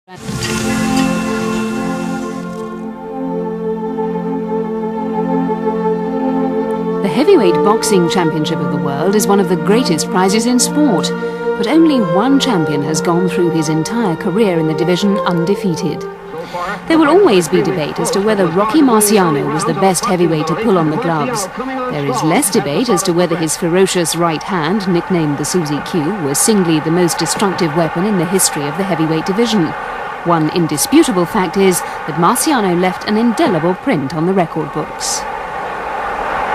The heavyweight boxing championship of the world is one of the greatest prizes in sport, but only one champion has gone through his entire career in the division undefeated. There will always be debate as to whether Rocky Marciano was the best heavyweight to pull on the gloves. There is less debate as to whether his ferocious right hand, nicknamed the Susie Q, was singly the most destructive weapon in the history of the heavyweight division. One indisputable fact is that Marciano left an indelible print on the record books.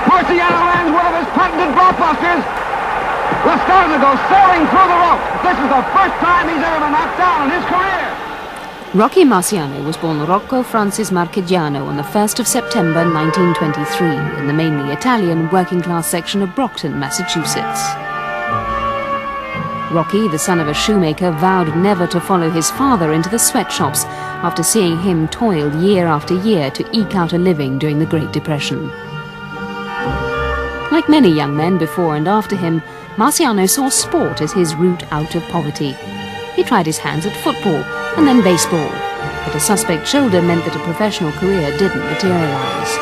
Marciano lands one of his patented blockbusters. Lastarda goes soaring through the rope. This is the first time he's ever been knocked down in his career. Rocky Marciano was born Rocco Francis Marchigiano on the 1st of September 1923 in the mainly Italian working-class section of Brockton, Massachusetts. Rocky, the son of a shoemaker, vowed never to follow his father into the sweatshops after seeing him toil year after year to eke out a living during the Great Depression. Like many young men before and after him, Marciano saw sport as his route out of poverty. He tried his hands at football and then baseball, but a suspect shoulder meant that a professional career didn't materialize.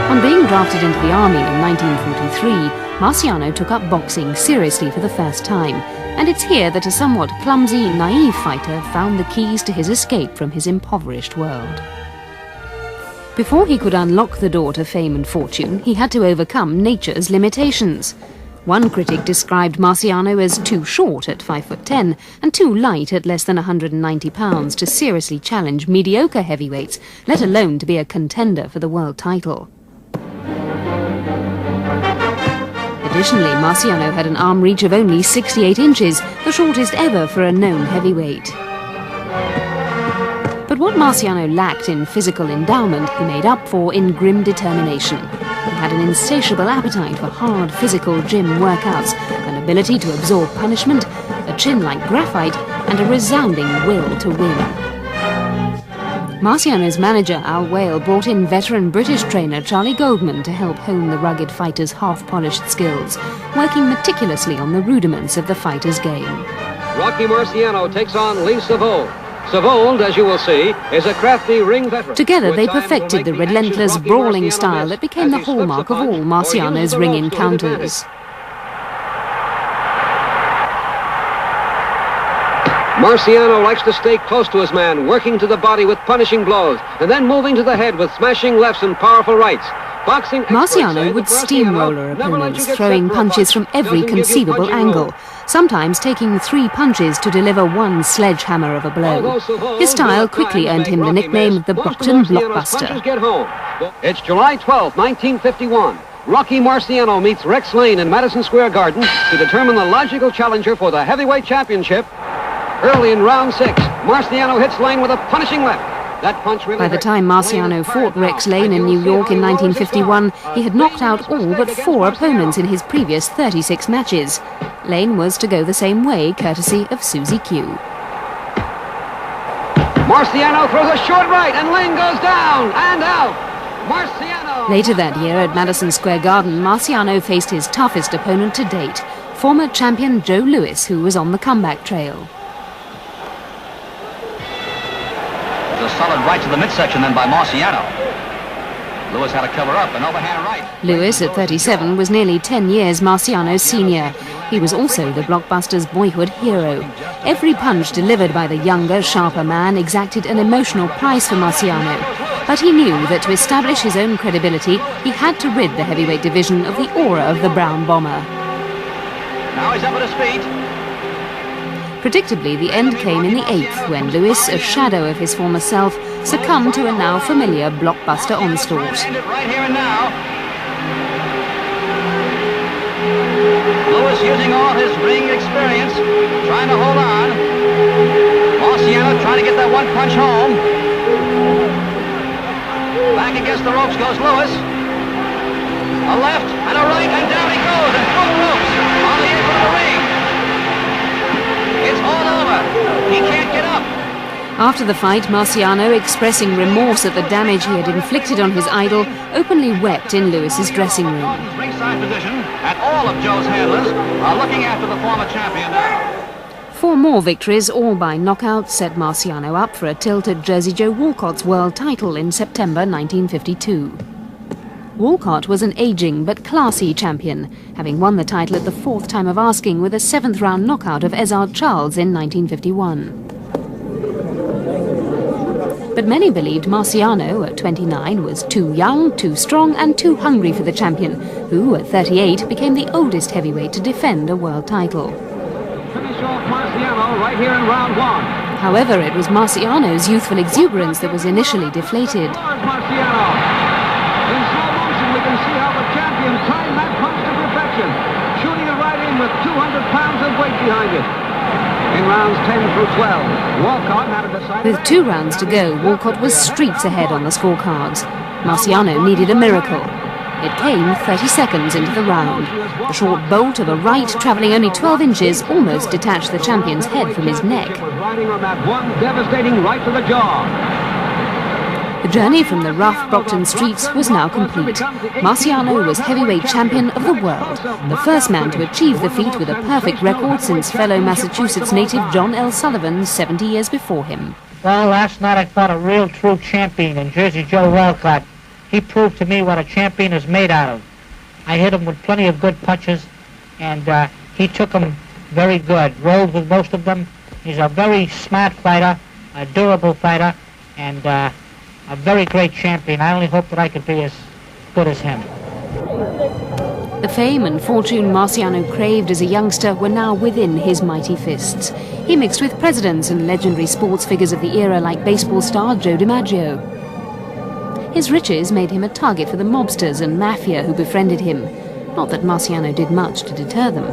On being drafted into the army in 1943, Marciano took up boxing seriously for the first time, and it's here that a somewhat clumsy, naive fighter found the keys to his escape from his impoverished world. Before he could unlock the door to fame and fortune, he had to overcome nature's limitations. One critic described Marciano as too short at 5'10" and too light at less than 190 pounds to seriously challenge mediocre heavyweights, let alone to be a contender for the world title. Additionally, Marciano had an arm reach of only 68 inches, the shortest ever for a known heavyweight. But what Marciano lacked in physical endowment, he made up for in grim determination. He had an insatiable appetite for hard physical gym workouts, an ability to absorb punishment, a chin like graphite, and a resounding will to win. Marciano's manager, Al Whale, brought in veteran British trainer Charlie Goldman to help hone the rugged fighter's half-polished skills, working meticulously on the rudiments of the fighter's game. Rocky Marciano takes on Lee Savold. Savold, as you will see, is a crafty ring veteran. Together they perfected the relentless, brawling style that became the hallmark of all Marciano's ring encounters. Marciano likes to stay close to his man, working to the body with punishing blows, and then moving to the head with smashing lefts and powerful rights. Marciano would steamroller opponents, throwing punches from every conceivable angle, sometimes taking 3 punches to deliver one sledgehammer of a blow. His style quickly earned him the nickname of the Brockton Blockbuster. It's July 12, 1951. Rocky Marciano meets Rex Lane in Madison Square Garden to determine the logical challenger for the heavyweight championship. Early in round 6, Marciano hits Lane with a punishing left. By the time Marciano fought Rex Lane in New York in 1951, he had knocked out all but 4 opponents in his previous 36 matches. Lane was to go the same way, courtesy of Susie Q. Marciano throws a short right, and Lane goes down and out. Marciano. Later that year at Madison Square Garden, Marciano faced his toughest opponent to date, former champion Joe Louis, who was on the comeback trail. A solid right to the midsection then by Marciano. Lewis had to cover up an overhand right. Lewis, at 37, was nearly 10 years Marciano's senior. He was also the blockbuster's boyhood hero. Every punch delivered by the younger, sharper man exacted an emotional price for Marciano. But he knew that to establish his own credibility, he had to rid the heavyweight division of the aura of the Brown Bomber. Now he's up at his feet. Predictably, the end came in the 8th, when Lewis, a shadow of his former self, succumbed to a now familiar blockbuster onslaught. Right here and now. Lewis using all his ring experience, trying to hold on. Marciano trying to get that one punch home. Back against the ropes goes Lewis. A left and a right, and down he goes, and through the ropes on the apron of the ring. It's all over. He can't get up. After the fight, Marciano, expressing remorse at the damage he had inflicted on his idol, openly wept in Lewis's dressing room. Ringside position, and all of Joe's handlers are looking after the former champion now. 4 more victories, all by knockout, set Marciano up for a tilt at Jersey Joe Walcott's world title in September 1952. Walcott was an ageing but classy champion, having won the title at the 4th time of asking with a 7th round knockout of Ezard Charles in 1951. But many believed Marciano, at 29, was too young, too strong and too hungry for the champion, who, at 38, became the oldest heavyweight to defend a world title. Finish off Marciano right here in round 1. However, it was Marciano's youthful exuberance that was initially deflated. Marciano. In slow motion, we can see how the champion timed that punch to perfection, shooting it right in with 200 pounds of weight behind it. In rounds 10 through 12, Walcott had a decided... With 2 rounds to go, Walcott was streets ahead on the scorecards. Marciano needed a miracle. It came 30 seconds into the round. The short bolt of a right, travelling only 12 inches, almost detached the champion's head from his neck. Riding on that one devastating right to the jaw. The journey from the rough Brockton streets was now complete. Marciano was heavyweight champion of the world, the first man to achieve the feat with a perfect record since fellow Massachusetts native John L. Sullivan 70 years before him. Well, last night I fought a real true champion in Jersey Joe Walcott. He proved to me what a champion is made out of. I hit him with plenty of good punches, and he took them very good, rolled with most of them. He's a very smart fighter, a durable fighter, and a very great champion. I only hope that I could be as good as him. The fame and fortune Marciano craved as a youngster were now within his mighty fists. He mixed with presidents and legendary sports figures of the era like baseball star Joe DiMaggio. His riches made him a target for the mobsters and mafia who befriended him. Not that Marciano did much to deter them. For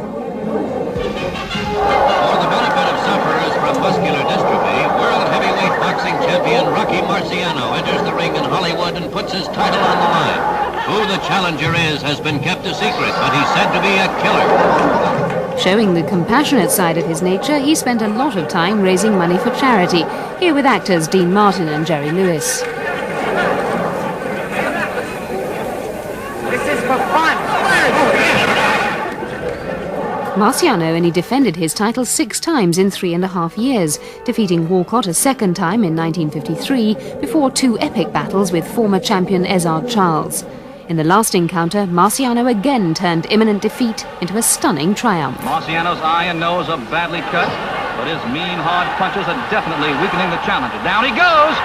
the benefit of sufferers from muscular dystrophy, world heavyweight boxing champion Rocky Marciano enters the ring in Hollywood and puts his title on the line. Who the challenger is has been kept a secret, but he's said to be a killer. Showing the compassionate side of his nature, he spent a lot of time raising money for charity, here with actors Dean Martin and Jerry Lewis. This is for fun. Marciano only defended his title 6 times in 3.5 years, defeating Walcott a 2nd time in 1953 before 2 epic battles with former champion Ezard Charles. In the last encounter, Marciano again turned imminent defeat into a stunning triumph. Marciano's eye and nose are badly cut, but his mean, hard punches are definitely weakening the challenger. Down he goes!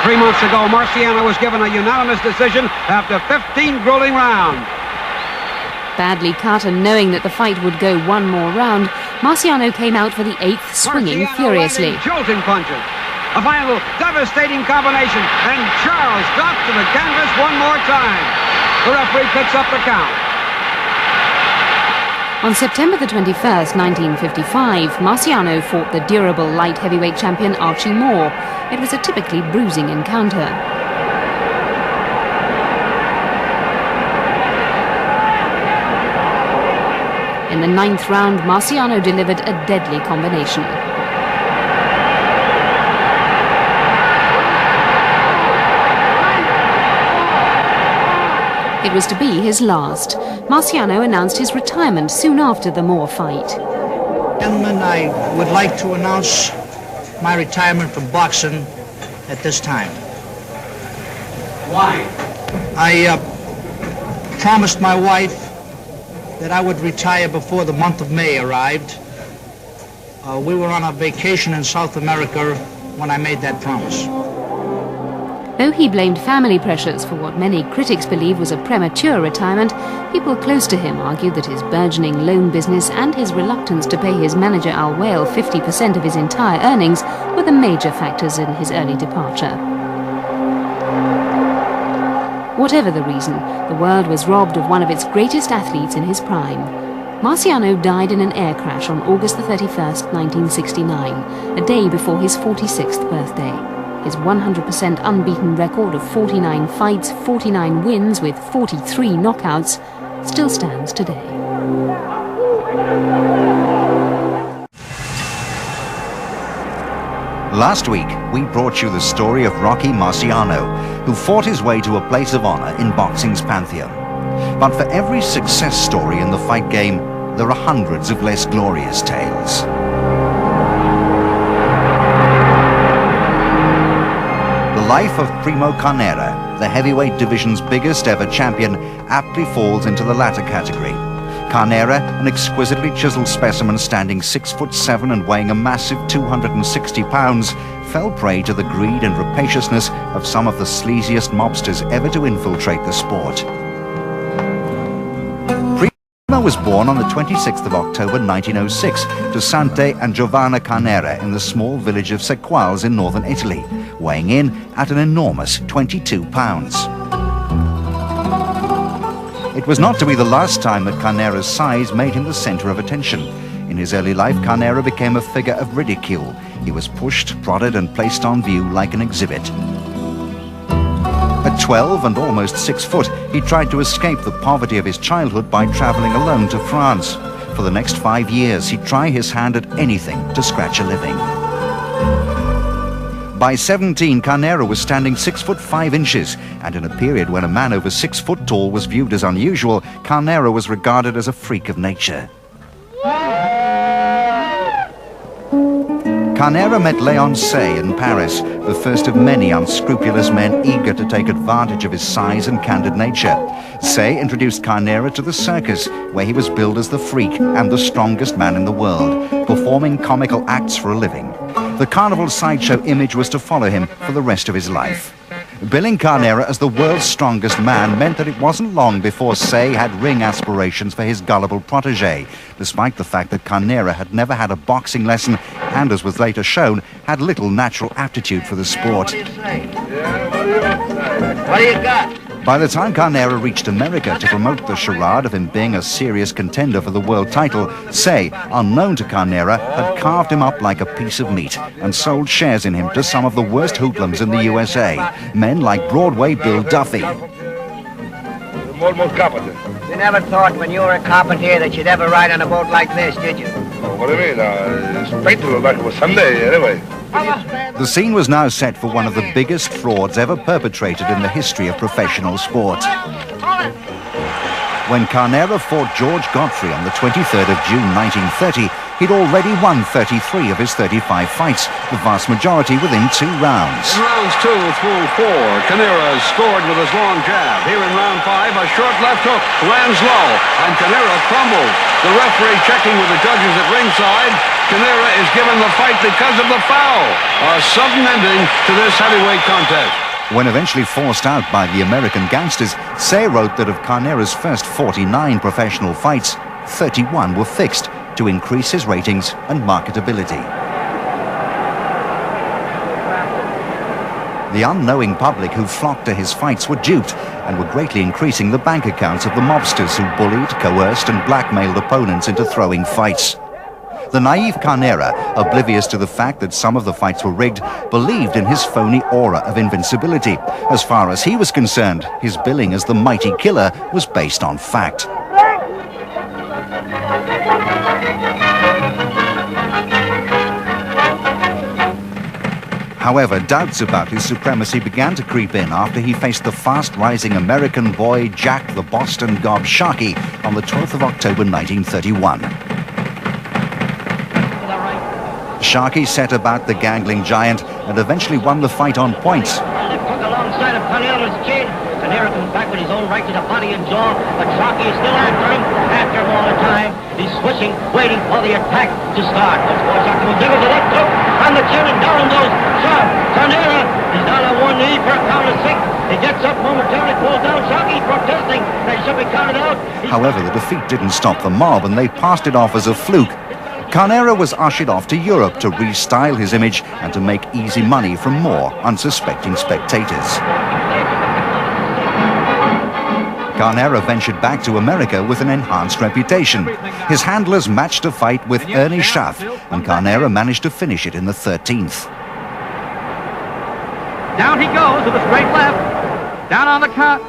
3 months ago, Marciano was given a unanimous decision after 15 grueling rounds. Badly cut and knowing that the fight would go 1 more round, Marciano came out for the 8th, swinging Marciano furiously. landing jolting punches. A final devastating combination, and Charles drops to the canvas 1 more time. The referee picks up the count. On September the 21st, 1955, Marciano fought the durable light heavyweight champion Archie Moore. It was a typically bruising encounter. In the 9th round, Marciano delivered a deadly combination. It was to be his last. Marciano announced his retirement soon after the Moore fight. Gentlemen, I would like to announce my retirement from boxing at this time. Why? I promised my wife that I would retire before the month of May arrived. We were on a vacation in South America when I made that promise. Though he blamed family pressures for what many critics believe was a premature retirement, people close to him argued that his burgeoning loan business and his reluctance to pay his manager Al Whale 50% of his entire earnings were the major factors in his early departure. Whatever the reason, the world was robbed of one of its greatest athletes in his prime. Marciano died in an air crash on August the 31st, 1969, a day before his 46th birthday. His 100% unbeaten record of 49 fights, 49 wins with 43 knockouts still stands today. Last week, we brought you the story of Rocky Marciano, who fought his way to a place of honor in boxing's pantheon. But for every success story in the fight game, there are hundreds of less glorious tales. The life of Primo Carnera, the heavyweight division's biggest ever champion, aptly falls into the latter category. Carnera, an exquisitely chiseled specimen standing 6'7" and weighing a massive 260 pounds, fell prey to the greed and rapaciousness of some of the sleaziest mobsters ever to infiltrate the sport. Primo was born on the 26th of October 1906 to Sante and Giovanna Carnera in the small village of Sequals in northern Italy, weighing in at an enormous 22 pounds. It was not to be the last time that Carnera's size made him the center of attention. In his early life, Carnera became a figure of ridicule. He was pushed, prodded, and placed on view like an exhibit. At 12 and almost 6 foot, he tried to escape the poverty of his childhood by traveling alone to France. For the next 5 years, he'd try his hand at anything to scratch a living. By 17, Carnera was standing 6'5", and in a period when a man over 6 foot tall was viewed as unusual, Carnera was regarded as a freak of nature. Carnera met Léon Say in Paris, the first of many unscrupulous men eager to take advantage of his size and candid nature. Say introduced Carnera to the circus, where he was billed as the freak and the strongest man in the world, performing comical acts for a living. The carnival sideshow image was to follow him for the rest of his life. Billing Carnera as the world's strongest man meant that it wasn't long before Say had ring aspirations for his gullible protege, despite the fact that Carnera had never had a boxing lesson and, as was later shown, had little natural aptitude for the sport. What do you say? What do you got? By the time Carnera reached America to promote the charade of him being a serious contender for the world title, Say, unknown to Carnera, had carved him up like a piece of meat and sold shares in him to some of the worst hoodlums in the USA, men like Broadway Bill Duffy. You never thought when you were a carpenter that you'd ever ride on a boat like this, did you? What do you mean? It's painted like it was Sunday, anyway. The scene was now set for one of the biggest frauds ever perpetrated in the history of professional sport. When Carnera fought George Godfrey on the 23rd of June 1930, he'd already won 33 of his 35 fights, the vast majority within 2 rounds. In rounds 2 through 4, Carnera scored with his long jab. Here in round 5, a short left hook lands low, and Carnera crumbled. The referee checking with the judges at ringside. Carnera is given the fight because of the foul. A sudden ending to this heavyweight contest. When eventually forced out by the American gangsters, Say wrote that of Carnera's first 49 professional fights, 31 were fixed to increase his ratings and marketability. The unknowing public who flocked to his fights were duped and were greatly increasing the bank accounts of the mobsters who bullied, coerced and blackmailed opponents into throwing fights. The naive Carnera, oblivious to the fact that some of the fights were rigged, believed in his phony aura of invincibility. As far as he was concerned, his billing as the mighty killer was based on fact. However, doubts about his supremacy began to creep in after he faced the fast-rising American boy Jack the Boston Gob Sharkey on the 12th of October 1931. Sharkey set about the gangling giant and eventually won the fight on points. Left hook alongside of Carnera's chin. Carnera comes back with his own right to the body and jaw, but Sharkey is still after him all the time. He's switching, waiting for the attack to start. Once more, Sharkey will give it the left hook on the chin and down goes Carnera. He's down on one knee for a count of 6. He gets up momentarily, falls down. Sharkey protesting that he should be counted out. However, the defeat didn't stop the mob and they passed it off as a fluke. Carnera was ushered off to Europe to restyle his image and to make easy money from more unsuspecting spectators. Carnera ventured back to America with an enhanced reputation. His handlers matched a fight with Ernie Schaff, and Carnera managed to finish it in the 13th. Down he goes with a straight left. Down on the count.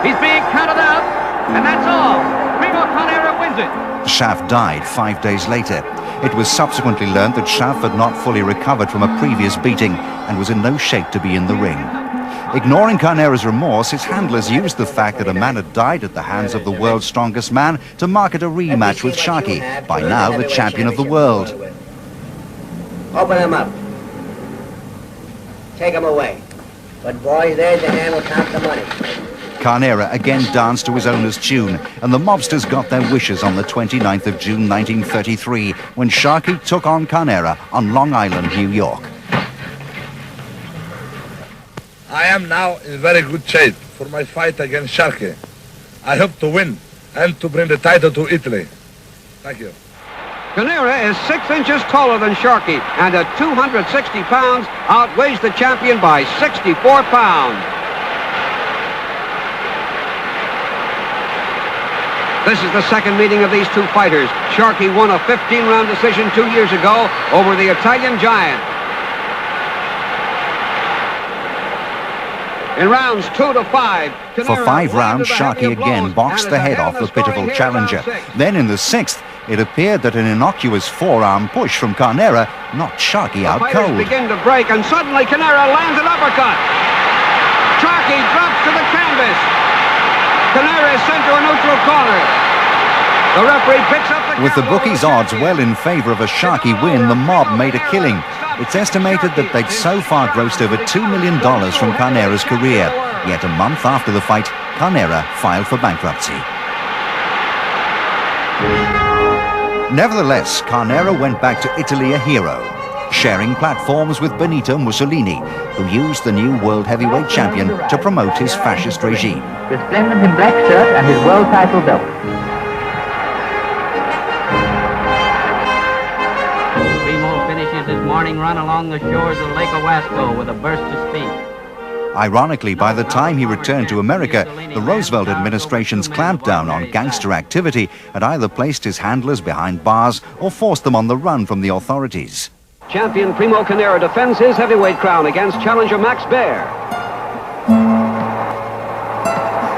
He's being counted out, and that's all. Primo Carnera wins it. Schaff died 5 days later. It was subsequently learned that Schaff had not fully recovered from a previous beating and was in no shape to be in the ring. Ignoring Carnera's remorse, his handlers used the fact that a man had died at the hands of the world's strongest man to market a rematch with Sharkey, by now the champion of the world. Open him up. Take him away. But boys, there's the hand will count the money. Carnera again danced to his owner's tune, and the mobsters got their wishes on the 29th of June 1933, when Sharkey took on Carnera on Long Island, New York. I am now in very good shape for my fight against Sharkey. I hope to win and to bring the title to Italy. Thank you. Carnera is 6 inches taller than Sharkey, and at 260 pounds, outweighs the champion by 64 pounds. This is the second meeting of these two fighters. Sharkey won a 15-round decision 2 years ago over the Italian giant. In rounds 2 to 5, for 5 rounds, Sharkey again boxed the head off the pitiful challenger. Then in the 6th, it appeared that an innocuous forearm push from Carnera knocked Sharkey out cold. Fighters begin to break, and suddenly Carnera lands an uppercut. Sharkey drops to the canvas. Carnera is sent to a neutral corner. The referee picks up the With the bookies' odds well in favor of a Sharkey win, the mob made a killing. It's estimated that they'd so far grossed over $2 million from Carnera's career. Yet a month after the fight, Carnera filed for bankruptcy. Nevertheless, Carnera went back to Italy a hero, sharing platforms with Benito Mussolini, who used the new world heavyweight champion to promote his fascist regime. Resplendent in black shirt and his world title belt. Primo finishes his morning run along the shores of Lake Owasco with a burst of speed. Ironically, by the time he returned to America, the Roosevelt administration's clampdown on gangster activity had either placed his handlers behind bars or forced them on the run from the authorities. Champion Primo Carnera defends his heavyweight crown against challenger Max Baer.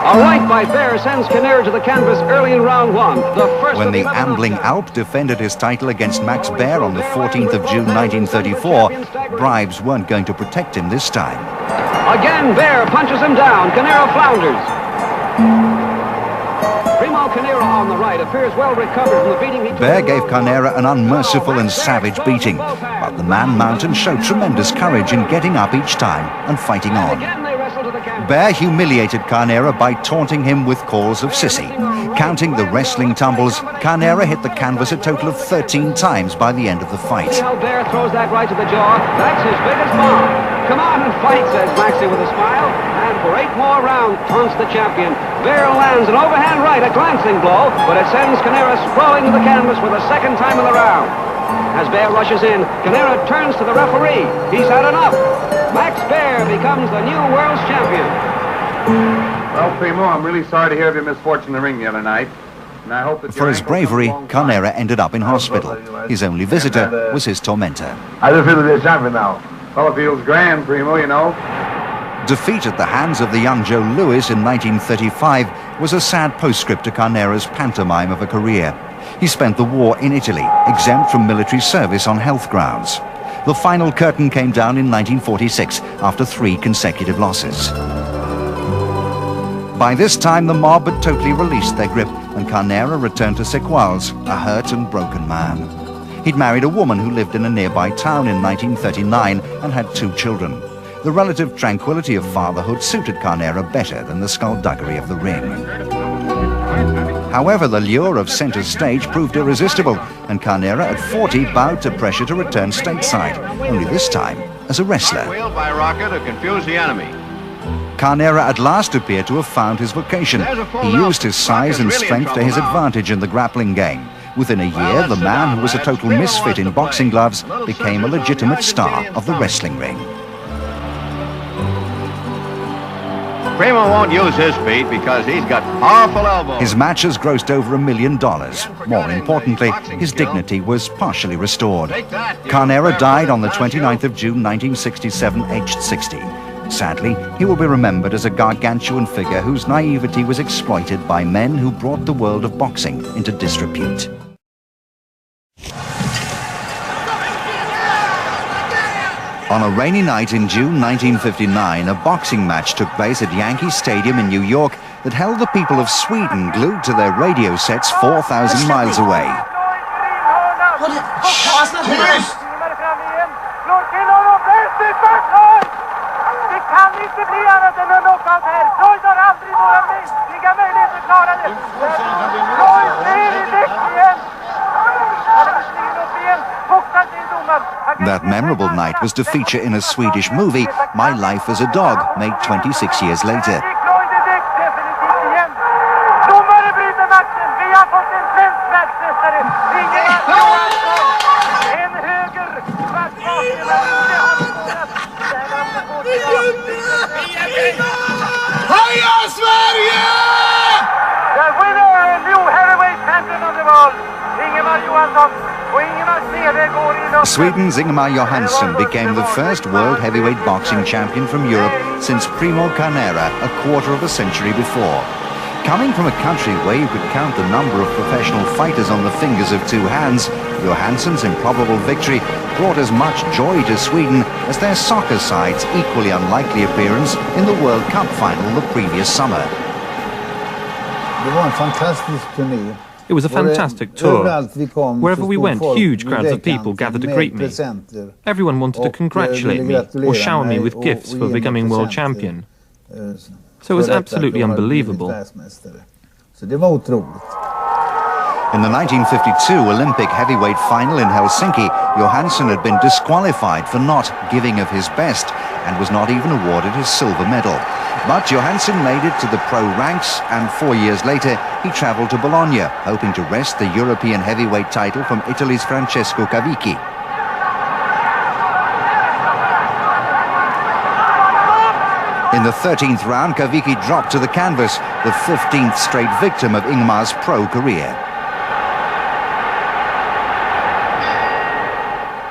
A right by Baer sends Carnera to the canvas early in round 1. When the ambling Alp defended his title against Max Baer on the 14th of June 1934, bribes weren't going to protect him this time. Again, Baer punches him down. Carnera flounders. Primo Carnera on the right appears well recovered from the beating he took. Baer gave Carnera an unmerciful and savage beating, but the Man Mountain showed tremendous courage in getting up each time and fighting on. Baer humiliated Carnera by taunting him with calls of sissy. Counting the wrestling tumbles, Carnera hit the canvas a total of 13 times by the end of the fight. See how Baer throws that right to the jaw. That's his biggest bomb. Come on and fight, says Maxie with a smile. And for 8 more rounds, taunts the champion. Baer lands an overhand right, a glancing blow, but it sends Carnera sprawling to the canvas for the second time in the round. As Baer rushes in, Carnera turns to the referee. He's had enough. Max Baer becomes the new world's champion. Well, Primo, I'm really sorry to hear of your misfortune in the ring the other night. And I hope that for his bravery, Carnera ended up in hospital. His only visitor was his tormentor. I just feel to be a champion now. Well, it feels grand, Primo, you know. Defeat at the hands of the young Joe Louis in 1935 was a sad postscript to Carnera's pantomime of a career. He spent the war in Italy, exempt from military service on health grounds. The final curtain came down in 1946 after 3 consecutive losses. By this time, the mob had totally released their grip, and Carnera returned to Sequals, a hurt and broken man. He'd married a woman who lived in a nearby town in 1939 and had 2 children. The relative tranquility of fatherhood suited Carnera better than the skullduggery of the ring. However, the lure of center stage proved irresistible, and Carnera at 40 bowed to pressure to return stateside, only this time as a wrestler. Wheeled by rocket to confuse the enemy. Carnera at last appeared to have found his vocation. He used his size and strength to his advantage in the grappling game. Within a year, the man who was a total misfit in boxing gloves became a legitimate star of the wrestling ring. Primo won't use his feet because he's got powerful elbows. His matches grossed over $1 million. More importantly, his dignity was partially restored. Carnera died on the 29th of June 1967, aged 60. Sadly, he will be remembered as a gargantuan figure whose naivety was exploited by men who brought the world of boxing into disrepute. On a rainy night in June 1959, a boxing match took place at Yankee Stadium in New York that held the people of Sweden glued to their radio sets 4,000 miles away. That memorable night was to feature in a Swedish movie, My Life as a Dog, made 26 years later. The winner and new heavyweight champion of the world, Ingemar Johansson. Sweden's Ingemar Johansson became the first world heavyweight boxing champion from Europe since Primo Carnera a quarter of a century before. Coming from a country where you could count the number of professional fighters on the fingers of two hands, Johansson's improbable victory brought as much joy to Sweden as their soccer side's equally unlikely appearance in the World Cup final the previous summer. It was a fantastic tour. Wherever we went, huge crowds of people gathered to greet me. Everyone wanted to congratulate me or shower me with gifts for becoming world champion. So it was absolutely unbelievable. In the 1952 Olympic heavyweight final in Helsinki, Johansson had been disqualified for not giving of his best and was not even awarded his silver medal. But Johansson made it to the pro ranks, and 4 years later he travelled to Bologna, hoping to wrest the European heavyweight title from Italy's Francesco Cavicchi. In the 13th round, Cavicchi dropped to the canvas, the 15th straight victim of Ingemar's pro career.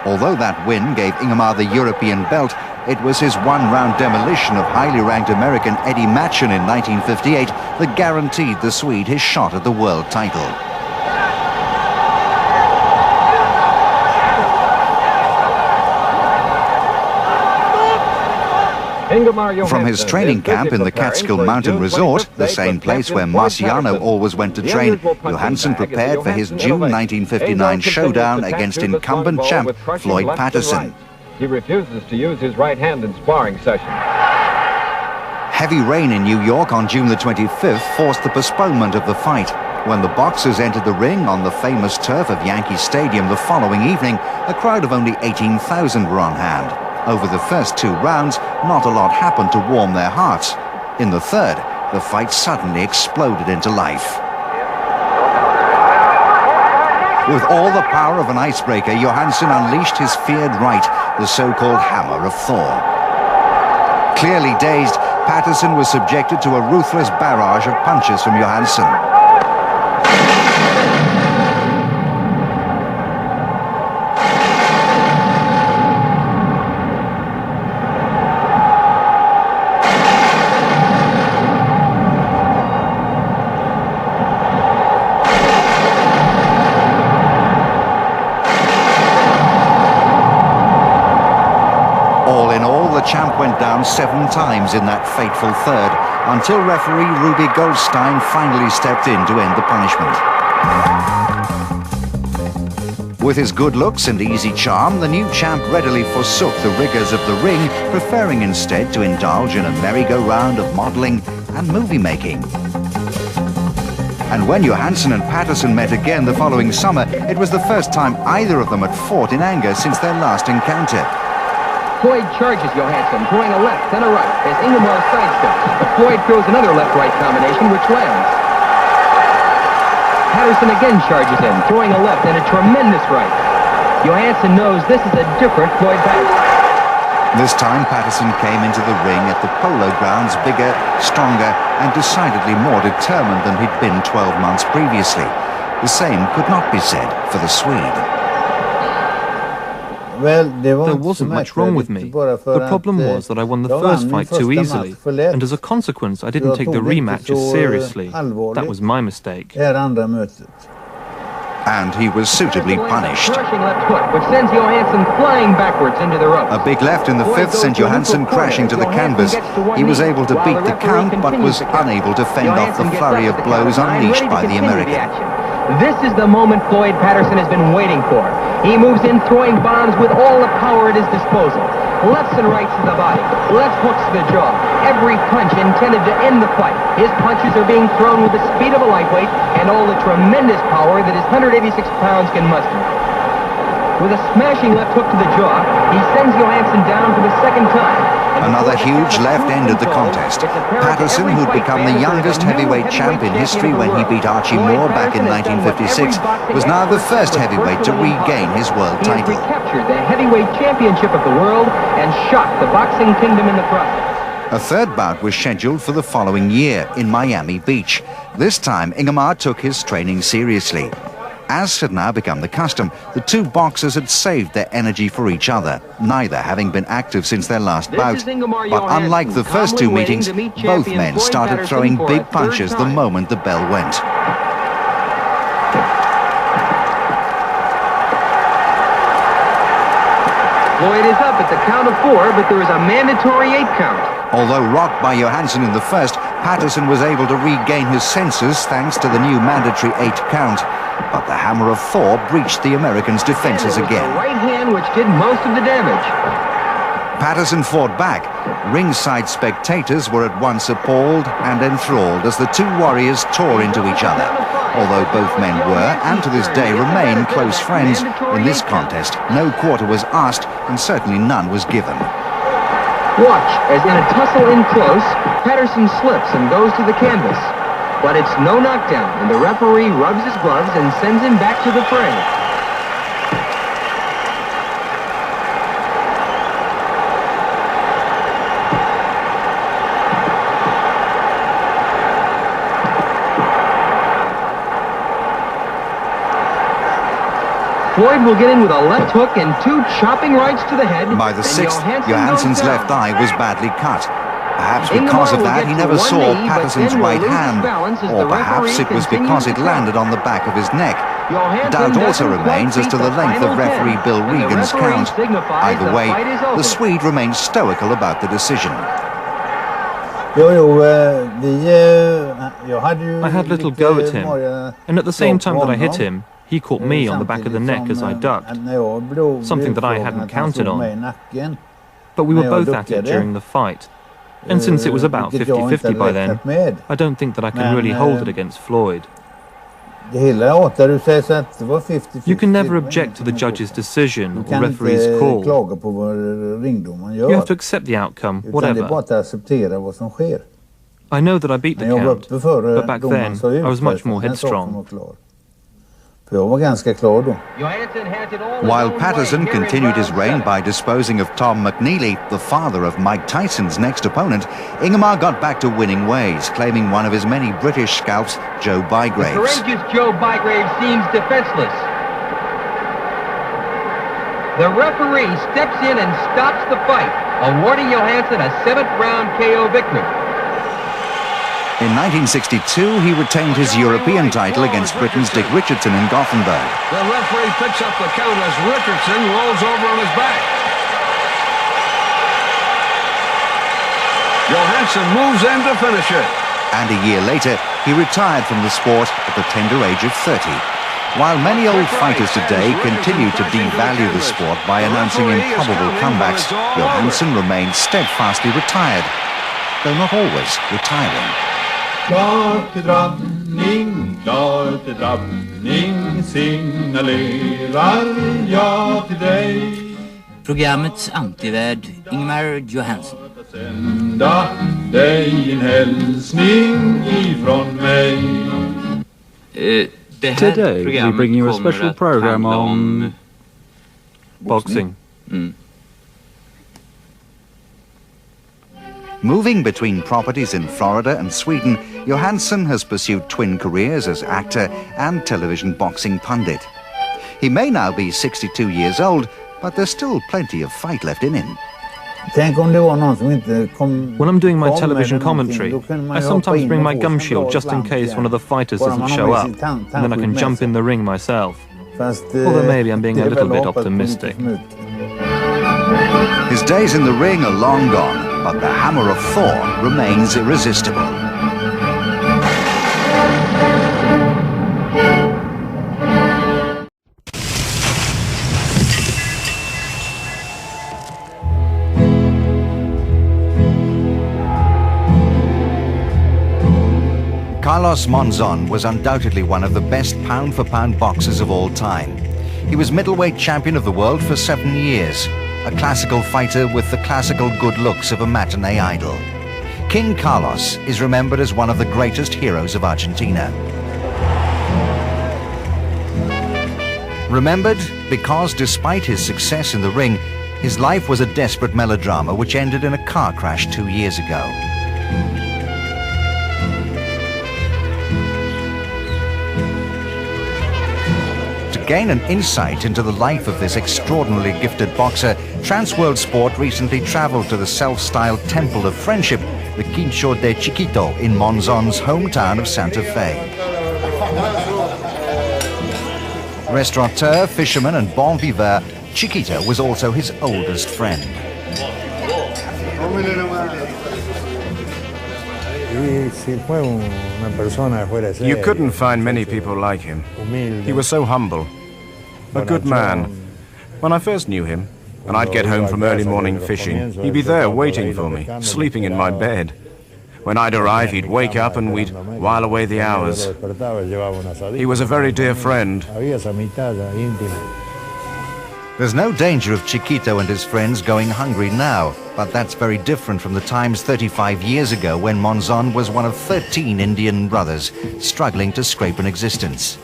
Although that win gave Ingemar the European belt, it was his one-round demolition of highly ranked American Eddie Machen in 1958 that guaranteed the Swede his shot at the world title. From his training camp in the Catskill Mountain Resort, the same place where Marciano always went to train, Johansson prepared for his June 1959 showdown against incumbent champ Floyd Patterson. He refuses to use his right hand in sparring sessions. Heavy rain in New York on June the 25th forced the postponement of the fight. When the boxers entered the ring on the famous turf of Yankee Stadium the following evening, a crowd of only 18,000 were on hand. Over the first two rounds, not a lot happened to warm their hearts. In the third, the fight suddenly exploded into life. With all the power of an icebreaker, Johansson unleashed his feared right, the so-called hammer of Thor. Clearly dazed, Patterson was subjected to a ruthless barrage of punches from Johansson. The champ went down 7 times in that fateful third, until referee Ruby Goldstein finally stepped in to end the punishment. With his good looks and easy charm, the new champ readily forsook the rigors of the ring, preferring instead to indulge in a merry-go-round of modelling and movie-making. And when Johansson and Patterson met again the following summer, it was the first time either of them had fought in anger since their last encounter. Floyd charges Johansson, throwing a left and a right as Ingemar sidesteps. But Floyd throws another left-right combination, which lands. Patterson again charges in, throwing a left and a tremendous right. Johansson knows this is a different Floyd Patterson. This time, Patterson came into the ring at the Polo Grounds bigger, stronger, and decidedly more determined than he'd been 12 months previously. The same could not be said for the Swede. There wasn't much wrong with me. The problem was that I won the first fight too easily, and as a consequence I didn't take the rematch as seriously. That was my mistake. And he was suitably punished. Left hook, which sends Johansson flying backwards into the ropes. A big left in the fifth sent Johansson crashing to the canvas. He was able to beat the count, but was unable to fend off the flurry of blows unleashed by the American. This is the moment Floyd Patterson has been waiting for. He moves in, throwing bombs with all the power at his disposal. Lefts and rights to the body, left hooks to the jaw. Every punch intended to end the fight. His punches are being thrown with the speed of a lightweight and all the tremendous power that his 186 pounds can muster. With a smashing left hook to the jaw, he sends Johansson down for the second time. Another huge left ended the contest. Patterson, who'd become the youngest heavyweight champ in history when he beat Archie Moore back in 1956, was now the first heavyweight to regain his world title. He recaptured the heavyweight championship of the world and shocked the boxing kingdom in the process. A third bout was scheduled for the following year in Miami Beach. This time, Ingemar took his training seriously. As had now become the custom, the two boxers had saved their energy for each other, neither having been active since their last bout. But unlike the first two meetings, both men started throwing big punches the moment the bell went. Floyd is up at the count of 4, but there is a mandatory 8 count. Although rocked by Johansson in the first, Patterson was able to regain his senses thanks to the new mandatory 8 count. But the hammer of 4 breached the Americans' defenses again. The right hand which did most of the damage. Patterson fought back. Ringside spectators were at once appalled and enthralled as the two warriors tore into each other. Although both men were, and to this day remain, close friends, in this contest no quarter was asked and certainly none was given. Watch as in a tussle in close, Patterson slips and goes to the canvas. But it's no knockdown, and the referee rubs his gloves and sends him back to the fray. Floyd will get in with a left hook and 2 chopping rights to the head. By the 6th, Johansson's left eye was badly cut. Perhaps because of that, he never saw Patterson's right hand, or perhaps it was because it landed on the back of his neck. Doubt also remains as to the length of referee Bill Regan's count. Either way, the Swede remains stoical about the decision. I had little go at him, and at the same time that I hit him, he caught me on the back of the neck as I ducked, something that I hadn't counted on. But we were both at it during the fight. And since it was about 50-50 by then, I don't think that I can really hold it against Floyd. You can never object to the judge's decision or referee's call. You have to accept the outcome, whatever. I know that I beat the count, but back then I was much more headstrong. While Patterson continued his reign by disposing of Tom McNeely, the father of Mike Tyson's next opponent, Ingemar got back to winning ways, claiming one of his many British scalps, Joe Bygraves. The courageous Joe Bygraves seems defenseless. The referee steps in and stops the fight, awarding Johansson a 7th-round KO victory. In 1962, he retained his European title against Britain's Dick Richardson in Gothenburg. The referee picks up the count as Richardson rolls over on his back. Johansson moves in to finish it. And a year later, he retired from the sport at the tender age of 30. While many old fighters today continue to devalue the sport by announcing improbable comebacks, Johansson remains steadfastly retired, though not always retiring. Klar till drabbning, signalerar jag till dig. Programmets antivärd Ingemar Johansson. Sända dig en hälsning ifrån mig. Today we bring you a special program on boxing. Moving between properties in Florida and Sweden, Johansson has pursued twin careers as actor and television boxing pundit. He may now be 62 years old, but there's still plenty of fight left in him. When I'm doing my television commentary, I sometimes bring my gum shield just in case one of the fighters doesn't show up, and then I can jump in the ring myself. Although maybe I'm being a little bit optimistic. His days in the ring are long gone, but the hammer of Thor remains irresistible. Carlos Monzón was undoubtedly one of the best pound-for-pound boxers of all time. He was middleweight champion of the world for 7 years, a classical fighter with the classical good looks of a matinee idol. King Carlos is remembered as one of the greatest heroes of Argentina. Remembered because despite his success in the ring, his life was a desperate melodrama which ended in a car crash 2 years ago. To gain an insight into the life of this extraordinarily gifted boxer, Transworld Sport recently traveled to the self-styled Temple of Friendship, the Quincho de Chiquito, in Monzón's hometown of Santa Fe. Restaurateur, fisherman and bon vivant, Chiquito was also his oldest friend. You couldn't find many people like him. He was so humble, a good man. When I first knew him, and I'd get home from early morning fishing, he'd be there waiting for me, sleeping in my bed. When I'd arrive, he'd wake up and we'd while away the hours. He was a very dear friend. There's no danger of Chiquito and his friends going hungry now, but that's very different from the times 35 years ago when Monzón was one of 13 Indian brothers struggling to scrape an existence.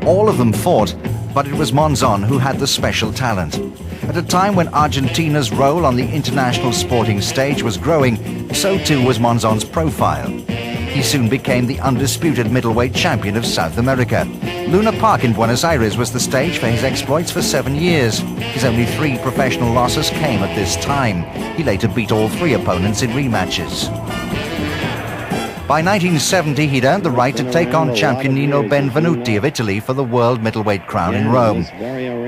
All of them fought, but it was Monzón who had the special talent. At a time when Argentina's role on the international sporting stage was growing, so too was Monzón's profile. He soon became the undisputed middleweight champion of South America. Luna Park in Buenos Aires was the stage for his exploits for 7 years. His only 3 professional losses came at this time. He later beat all 3 opponents in rematches. By 1970, he'd earned the right to take on champion Nino Benvenuti of Italy for the world middleweight crown in Rome.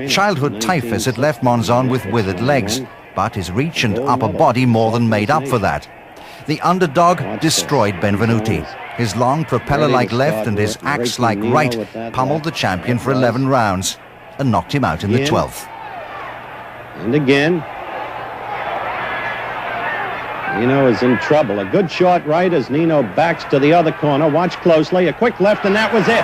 Childhood typhus had left Monzón with withered legs, but his reach and upper body more than made up for that. The underdog destroyed Benvenuti. His long propeller-like left and his axe-like right pummeled the champion for 11 rounds and knocked him out in the 12th. And again, Nino is in trouble. A good short right as Nino backs to the other corner. Watch closely. A quick left, and that was it.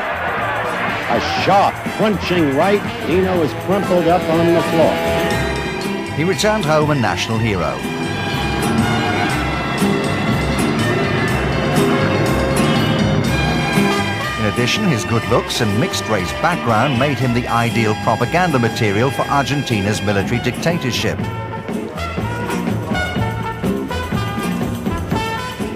A sharp, crunching right. Nino is crumpled up on the floor. He returned home a national hero. In addition, his good looks and mixed-race background made him the ideal propaganda material for Argentina's military dictatorship.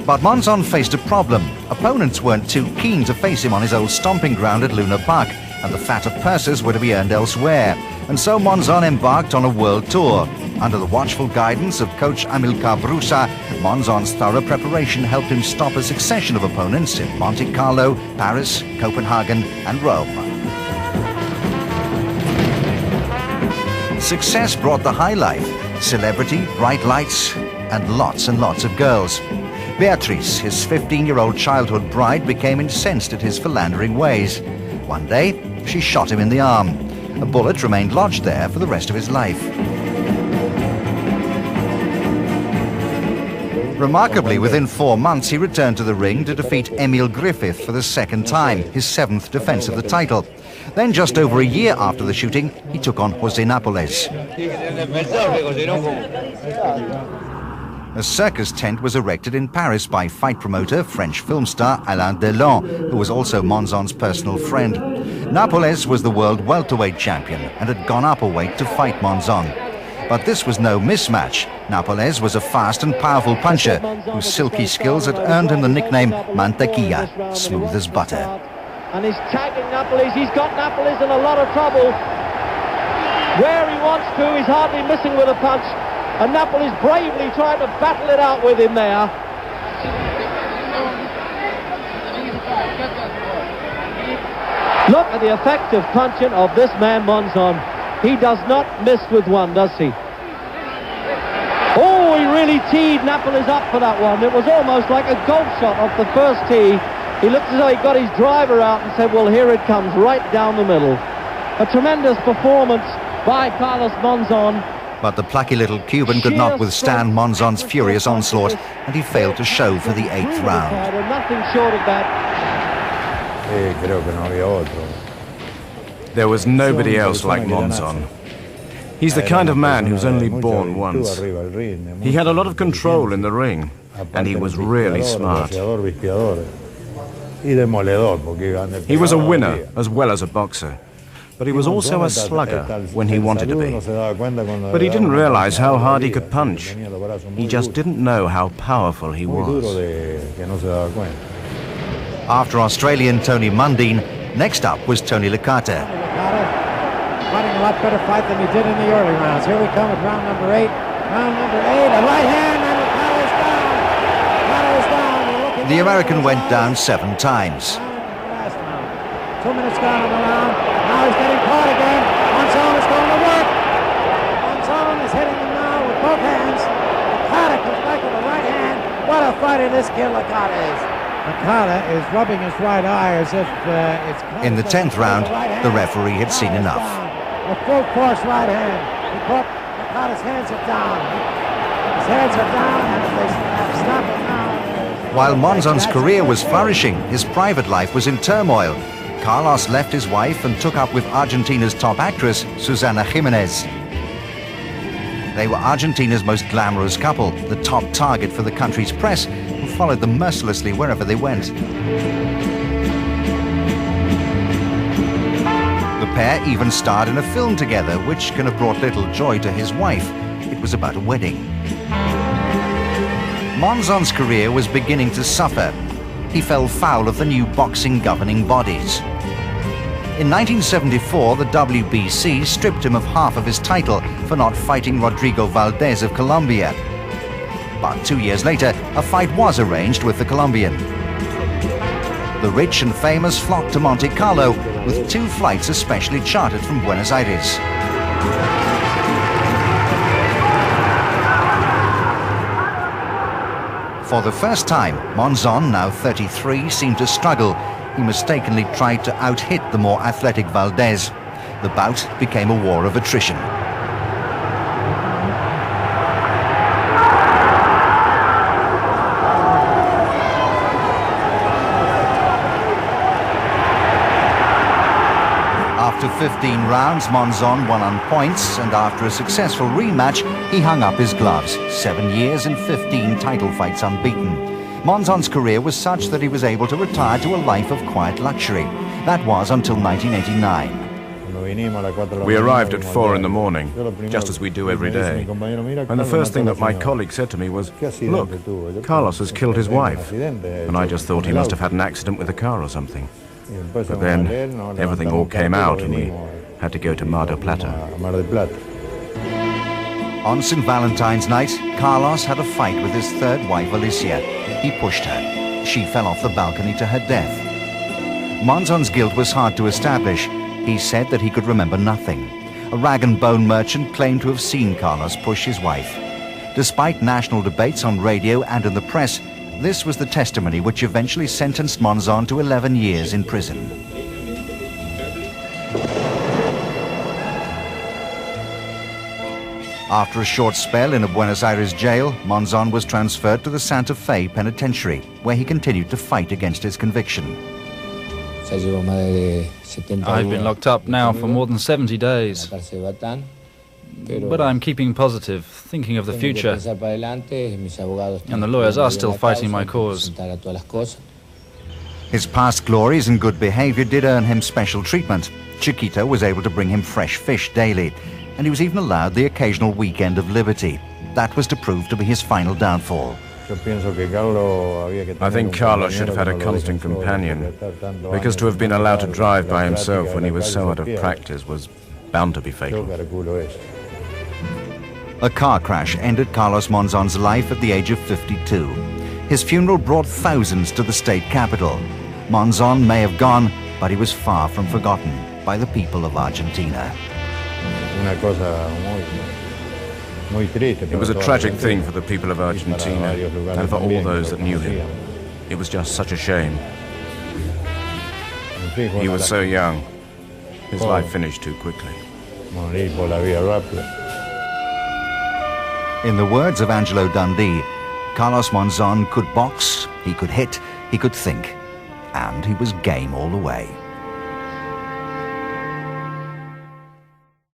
But Monzón faced a problem. Opponents weren't too keen to face him on his old stomping ground at Luna Park, and the fatter purses were to be earned elsewhere. And so Monzón embarked on a world tour. Under the watchful guidance of coach Amilcar Brusa, Monzón's thorough preparation helped him stop a succession of opponents in Monte Carlo, Paris, Copenhagen, and Rome. Success brought the high life, celebrity, bright lights, and lots of girls. Beatrice, his 15-year-old childhood bride, became incensed at his philandering ways. One day, she shot him in the arm. A bullet remained lodged there for the rest of his life. Remarkably, within 4 months, he returned to the ring to defeat Emil Griffith for the 2nd time, his 7th defense of the title. Then, just over a year after the shooting, he took on José Nápoles. A circus tent was erected in Paris by fight promoter, French film star Alain Delon, who was also Monzón's personal friend. Nápoles was the world welterweight champion and had gone up a weight to fight Monzón. But this was no mismatch. Nápoles was a fast and powerful puncher whose silky skills had earned him the nickname Mantequilla, smooth as butter. And he's tagging Nápoles. He's got Nápoles in a lot of trouble. where he wants to. He's hardly missing with a punch. And Napoli's bravely trying to battle it out with him there. Look at the effective punching of this man, Monzón. He does not miss with one, does he? Oh, he really teed Napoli's up for that one. It was almost like a golf shot off the first tee. He looked as though he got his driver out and said, well, here it comes, right down the middle. A tremendous performance by Carlos Monzón. But the plucky little Cuban could not withstand Monzón's furious onslaught, and he failed to show for the 8th round. Nothing short of that. There was nobody else like Monzón. He's the kind of man who's only born once. He had a lot of control in the ring, and he was really smart. He was a winner as well as a boxer, but he was also a slugger when he wanted to be. But he didn't realize how hard he could punch. He just didn't know how powerful he was. After Australian Tony Mundine, next up was Tony Licata. Fighting a lot better fight than he did in the early rounds. Here we come at round number 8. Round number 8, a right hand, and Licata is down. Licata is down. The American went down 7 times. 2 minutes gone in the round. Now he's getting caught again. Monzón is going to work. Monzón is hitting him now with both hands. Licata comes back with the right hand. What a fighter this kid Licata is. Licata is rubbing his right eye as if it's... In the 10th round, the referee had seen enough. A full force right hand. He caught Licata's hands are down. His hands are down, and if they stop it now... While Monzón's career was flourishing, his private life was in turmoil. Carlos left his wife and took up with Argentina's top actress, Susana Jimenez. They were Argentina's most glamorous couple, the top target for the country's press, who followed them mercilessly wherever they went. The pair even starred in a film together, which can have brought little joy to his wife. It was about a wedding. Monzón's career was beginning to suffer. He fell foul of the new boxing governing bodies. In 1974, the WBC stripped him of half of his title for not fighting Rodrigo Valdez of Colombia. But 2 years later, a fight was arranged with the Colombian. The rich and famous flocked to Monte Carlo with 2 flights especially chartered from Buenos Aires. For the first time, Monzón, now 33, seemed to struggle. He mistakenly tried to out-hit the more athletic Valdez. The bout became a war of attrition. After 15 rounds, Monzón won on points, and after a successful rematch, he hung up his gloves. 7 years and 15 title fights unbeaten. Monzón's career was such that he was able to retire to a life of quiet luxury. That was until 1989. We arrived at 4 in the morning, just as we do every day. And the first thing that my colleague said to me was, "Look, Carlos has killed his wife." And I just thought he must have had an accident with a car or something. But then everything all came out and we had to go to Mar del Plata. On St. Valentine's night, Carlos had a fight with his 3rd wife, Alicia. He pushed her. She fell off the balcony to her death. Monzón's guilt was hard to establish. He said that he could remember nothing. A rag and bone merchant claimed to have seen Carlos push his wife. Despite national debates on radio and in the press, this was the testimony which eventually sentenced Monzón to 11 years in prison. After a short spell in a Buenos Aires jail, Monzón was transferred to the Santa Fe Penitentiary, where he continued to fight against his conviction. I've been locked up now for more than 70 days. But I'm keeping positive, thinking of the future. And the lawyers are still fighting my cause. His past glories and good behavior did earn him special treatment. Chiquita was able to bring him fresh fish daily, and he was even allowed the occasional weekend of liberty. That was to prove to be his final downfall. I think Carlos should have had a constant companion, because to have been allowed to drive by himself when he was so out of practice was bound to be fatal. A car crash ended Carlos Monzon's life at the age of 52. His funeral brought thousands to the state capital. Monzon may have gone, but he was far from forgotten by the people of Argentina. It was a tragic thing for the people of Argentina and for all those that knew him. It was just such a shame. He was so young. His life finished too quickly. In the words of Angelo Dundee, Carlos Monzon could box, he could hit, he could think, and he was game all the way.